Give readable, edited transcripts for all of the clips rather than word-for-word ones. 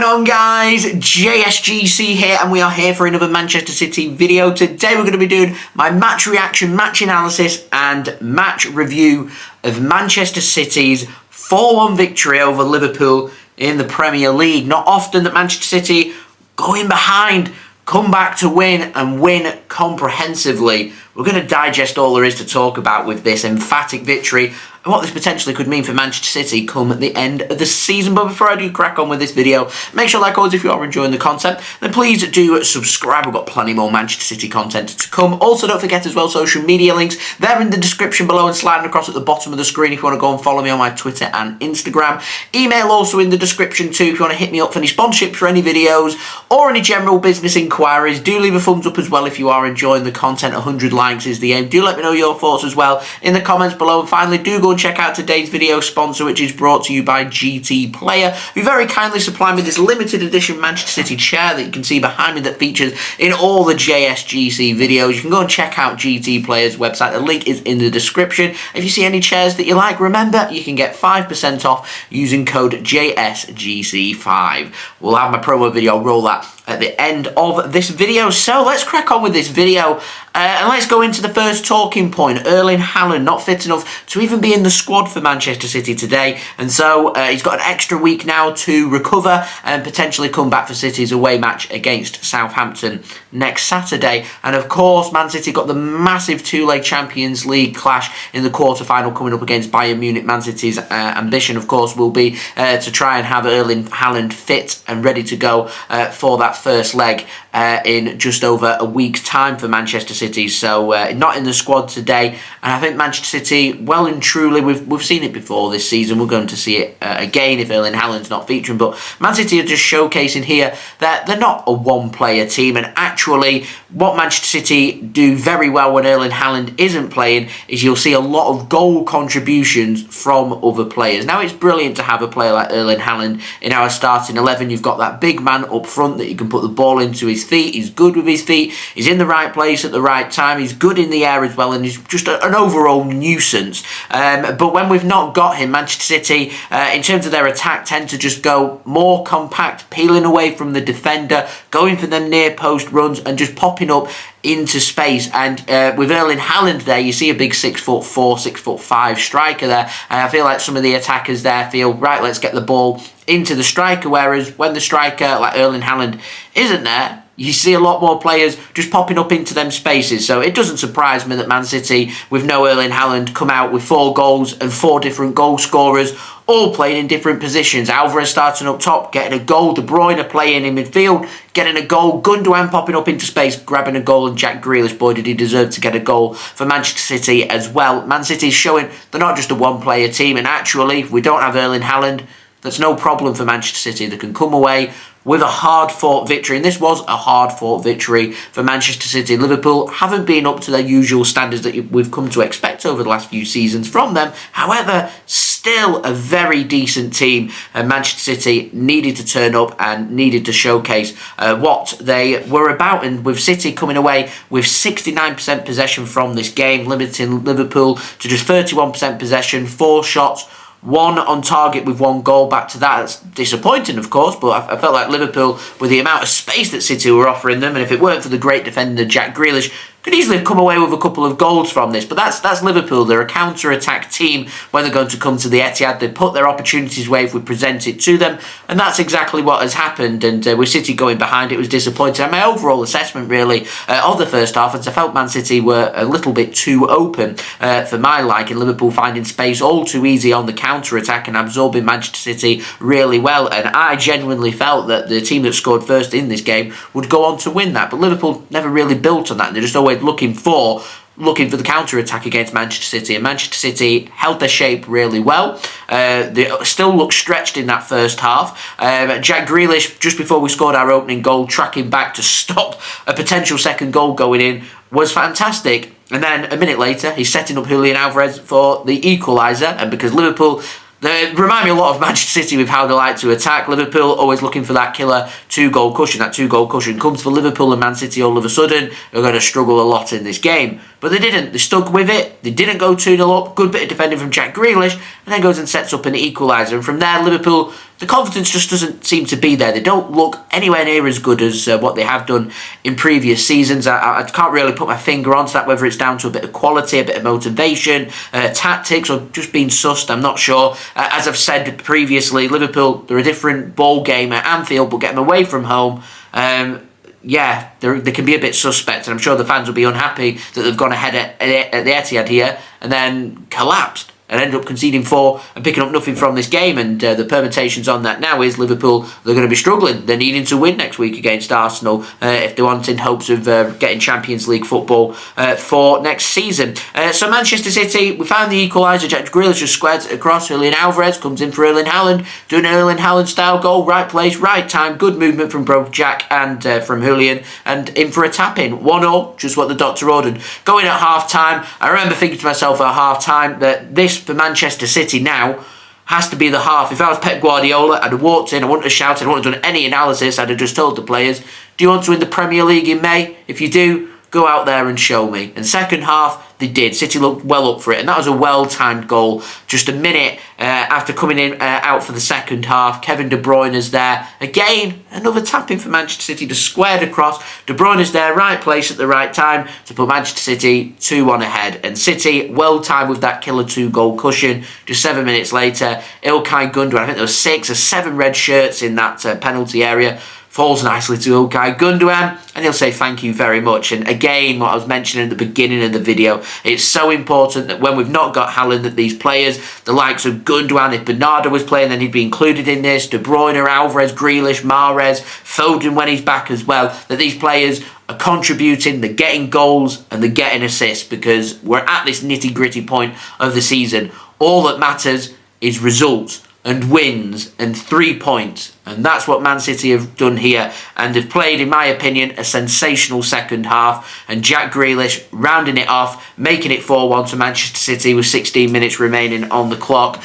going on, guys? JSGC here, and we are here for another Manchester City video. Today we're going to be doing my match reaction, match analysis and match review of Manchester City's 4-1 victory over Liverpool in the Premier League. Not often that Manchester City go in behind, come back to win and win comprehensively. We're going to digest all there is to talk about with this emphatic victory and what this potentially could mean for Manchester City come at the end of the season. But before I do crack on with this video, make sure, like always, if you are enjoying the content, then please do subscribe. We've got plenty more Manchester City content to come. Also, don't forget as well, social media links, they're in the description below and sliding across at the bottom of the screen if you want to go and follow me on my Twitter and Instagram. Email also in the description too if you want to hit me up for any sponsorships for any videos or any general business inquiries. Do leave a thumbs up as well if you are enjoying the content. 100 likes is the aim. Do let me know your thoughts as well in the comments below. And finally, do go and check out today's video sponsor, which is brought to you by GT Player, who very kindly supplied me this limited edition Manchester City chair that you can see behind me that features in all the JSGC videos. You can go and check out GT Player's website. The link is in the description. If you see any chairs that you like, remember you can get 5% off using code JSGC5. We'll have my promo video, roll that at the end of this video. So let's crack on with this video and let's go into the first talking point. Erling Haaland not fit enough to even be in the squad for Manchester City today, and so he's got an extra week now to recover and potentially come back for City's away match against Southampton next Saturday. And of course, Man City got the massive two-leg Champions League clash in the quarter-final coming up against Bayern Munich. Man City's ambition, of course, will be to try and have Erling Haaland fit and ready to go for that first leg in just over a week's time for Manchester City. So not in the squad today, and I think Manchester City, well and truly, we've seen it before this season. We're going to see it again if Erling Haaland's not featuring. But Man City are just showcasing here that they're not a one-player team, and actually what Manchester City do very well when Erling Haaland isn't playing is you'll see a lot of goal contributions from other players. Now, it's brilliant to have a player like Erling Haaland in our starting 11. You've got that big man up front that you can put the ball into his feet. He's good with his feet. He's in the right place at the right time. He's good in the air as well, and he's just an overall nuisance. But when we've not got him, Manchester City, in terms of their attack, tend to just go more compact, peeling away from the defender, going for them near post runs and just popping up into space. And with Erling Haaland there, you see a big 6'4", 6'5" striker there, and I feel like some of the attackers there feel, right, let's get the ball into the striker, whereas when the striker like Erling Haaland isn't there, you see a lot more players just popping up into them spaces. So it doesn't surprise me that Man City, with no Erling Haaland, come out with 4 goals and 4 different goal scorers, all playing in different positions. Alvarez starting up top, getting a goal. De Bruyne playing in midfield, getting a goal. Gundogan popping up into space, grabbing a goal. And Jack Grealish, boy, did he deserve to get a goal for Manchester City as well. Man City is showing they're not just a one-player team. And actually, if we don't have Erling Haaland, that's no problem for Manchester City. They can come away with a hard-fought victory, and this was a hard-fought victory for Manchester City. Liverpool haven't been up to their usual standards that we've come to expect over the last few seasons from them. However, still a very decent team, and Manchester City needed to turn up and needed to showcase what they were about. And with City coming away with 69% possession from this game, limiting Liverpool to just 31% possession, 4 shots, 1 on target with 1 goal. Back to that, it's disappointing, of course, but I felt like Liverpool, with the amount of space that City were offering them, and if it weren't for the great defender Jack Grealish, could easily have come away with a couple of goals from this. But that's Liverpool. They're a counter-attack team when they're going to come to the Etihad. They put their opportunities away if we present it to them, and that's exactly what has happened. And with City going behind, it was disappointing. And my overall assessment, really, of the first half, is I felt Man City were a little bit too open for my liking. Liverpool finding space all too easy on the counter-attack and absorbing Manchester City really well. And I genuinely felt that the team that scored first in this game would go on to win that. But Liverpool never really built on that. They're just always looking for the counter-attack against Manchester City, and Manchester City held their shape really well. They still looked stretched in that first half. Jack Grealish, just before we scored our opening goal, tracking back to stop a potential second goal going in, was fantastic. And then a minute later, he's setting up Julian Alvarez for the equaliser. And because Liverpool, they remind me a lot of Manchester City with how they like to attack. Liverpool always looking for that killer 2-goal cushion. That 2-goal cushion comes for Liverpool, and Man City all of a sudden are going to struggle a lot in this game. But they didn't. They stuck with it. They didn't go 2-0 up. Good bit of defending from Jack Grealish, and then goes and sets up an equaliser. And from there, Liverpool the confidence just doesn't seem to be there. They don't look anywhere near as good as what they have done in previous seasons. I can't really put my finger onto that, whether it's down to a bit of quality, a bit of motivation, tactics, or just being sussed. I'm not sure. As I've said previously, Liverpool, they're a different ball game at Anfield, but get them away from home. Yeah, they can be a bit suspect, and I'm sure the fans will be unhappy that they've gone ahead at the Etihad here and then collapsed and ended up conceding 4 and picking up nothing from this game. And the permutations on that now is Liverpool, they're going to be struggling. They're needing to win next week against Arsenal if they want in hopes of getting Champions League football for next season. So Manchester City, we found the equaliser. Jack Grealish just squares it across. Julian Alvarez comes in for Erling Haaland, doing an Erling Haaland style goal. Right place, right time. Good movement from both Jack and from Julian. And in for a tap-in. 1-0, just what the doctor ordered. Going at half-time, I remember thinking to myself at half-time that this for Manchester City now has to be the half. If I was Pep Guardiola, I'd have walked in, I wouldn't have shouted, I wouldn't have done any analysis, I'd have just told the players, do you want to win the Premier League in May? If you do, go out there and show me. And second half, they did. City looked well up for it, and that was a well-timed goal. Just a minute after coming in out for the second half, Kevin De Bruyne is there. Again, another tap-in for Manchester City, just squared across. De Bruyne is there, right place at the right time to put Manchester City 2-1 ahead. And City, well-timed with that killer 2-goal cushion. Just 7 minutes later, Ilkay Gundogan, I think there were 6 or 7 red shirts in that penalty area. Falls nicely to Ilkay Gundogan, and he'll say thank you very much. And again, what I was mentioning at the beginning of the video, it's so important that when we've not got Haaland, that these players, the likes of Gundogan, if Bernardo was playing, then he'd be included in this, De Bruyne, Alvarez, Grealish, Mahrez, Foden when he's back as well, that these players are contributing, they're getting goals and they're getting assists, because we're at this nitty-gritty point of the season. All that matters is results and wins and 3 points, and that's what Man City have done here, and they've played, in my opinion, a sensational second half. And Jack Grealish rounding it off, making it 4-1 to Manchester City with 16 minutes remaining on the clock,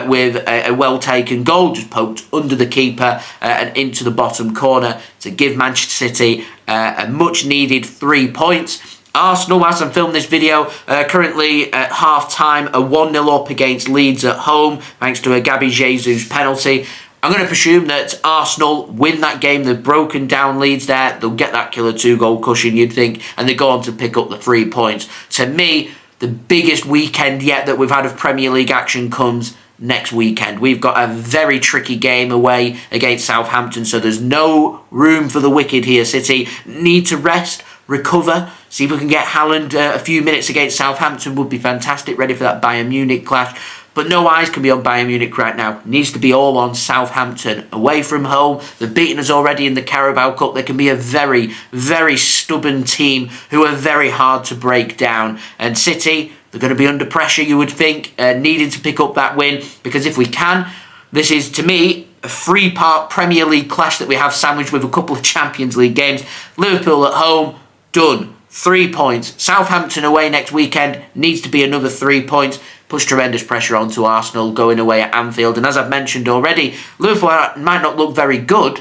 with a well taken goal just poked under the keeper and into the bottom corner to give Manchester City a much needed 3 points. Arsenal, as I'm filming this video, currently at half-time, a 1-0 up against Leeds at home, thanks to a Gabby Jesus penalty. I'm going to presume that Arsenal win that game. They've broken down Leeds there. They'll get that killer 2-goal cushion, you'd think, and they go on to pick up the 3 points. To me, the biggest weekend yet that we've had of Premier League action comes next weekend. We've got a very tricky game away against Southampton, so there's no room for the wicked here. City need to rest, recover, see if we can get Haaland a few minutes against Southampton would be fantastic, ready for that Bayern Munich clash. But no eyes can be on Bayern Munich right now. It needs to be all on Southampton. Away from home, they've beaten us already in the Carabao Cup. They can be a very, very stubborn team who are very hard to break down. And City, they're going to be under pressure, you would think, needing to pick up that win. Because if we can, this is, to me, a 3-part Premier League clash that we have sandwiched with a couple of Champions League games. Liverpool at home, done. 3 points. Southampton away next weekend, needs to be another 3 points. Puts tremendous pressure onto Arsenal going away at Anfield. And as I've mentioned already, Liverpool might not look very good,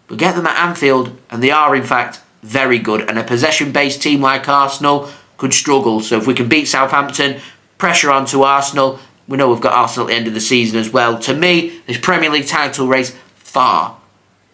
but get them at Anfield and they are in fact very good. And a possession-based team like Arsenal could struggle. So if we can beat Southampton, pressure onto Arsenal, we know we've got Arsenal at the end of the season as well. To me, this Premier League title race, far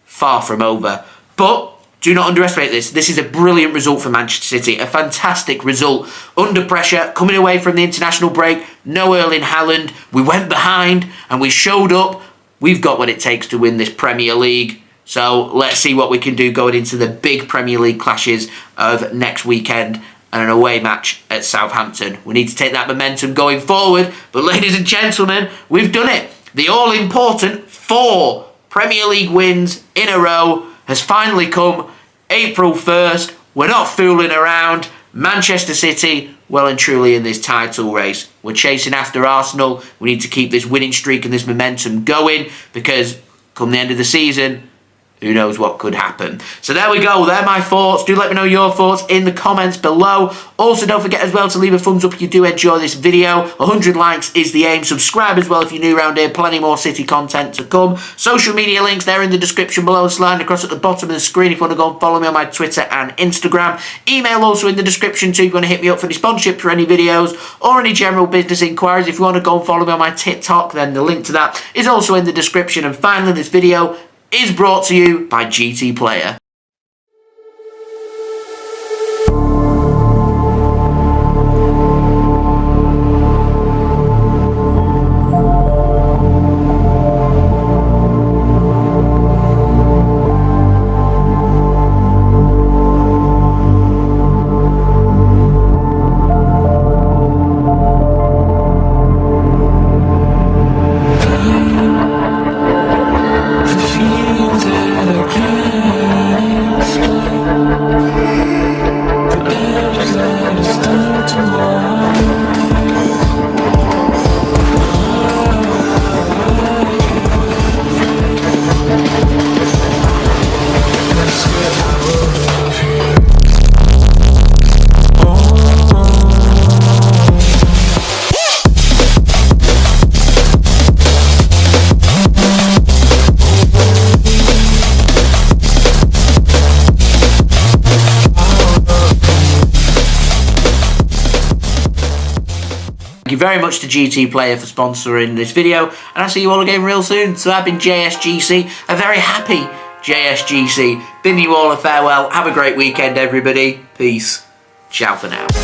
from over. But do not underestimate this. This is a brilliant result for Manchester City. A fantastic result. Under pressure, coming away from the international break. No Erling Haaland. We went behind and we showed up. We've got what it takes to win this Premier League. So let's see what we can do going into the big Premier League clashes of next weekend and an away match at Southampton. We need to take that momentum going forward. But ladies and gentlemen, we've done it. The all-important 4 Premier League wins in a row has finally come. April 1st, we're not fooling around. Manchester City, well and truly in this title race. We're chasing after Arsenal. We need to keep this winning streak and this momentum going, because come the end of the season, who knows what could happen. So there we go. They're my thoughts. Do let me know your thoughts in the comments below. Also, don't forget as well to leave a thumbs up if you do enjoy this video. 100 likes is the aim. Subscribe as well if you're new around here. Plenty more City content to come. Social media links, they're in the description below, sliding across at the bottom of the screen if you want to go and follow me on my Twitter and Instagram. Email also in the description too if you want to hit me up for any sponsorship for any videos or any general business inquiries. If you want to go and follow me on my TikTok, then the link to that is also in the description. And finally, this video is brought to you by GT Player. Thank you very much to GT Player for sponsoring this video, and I'll see you all again real soon. So I've been JSGC, a very happy JSGC. Bidding you all a farewell. Have a great weekend, everybody. Peace. Ciao for now.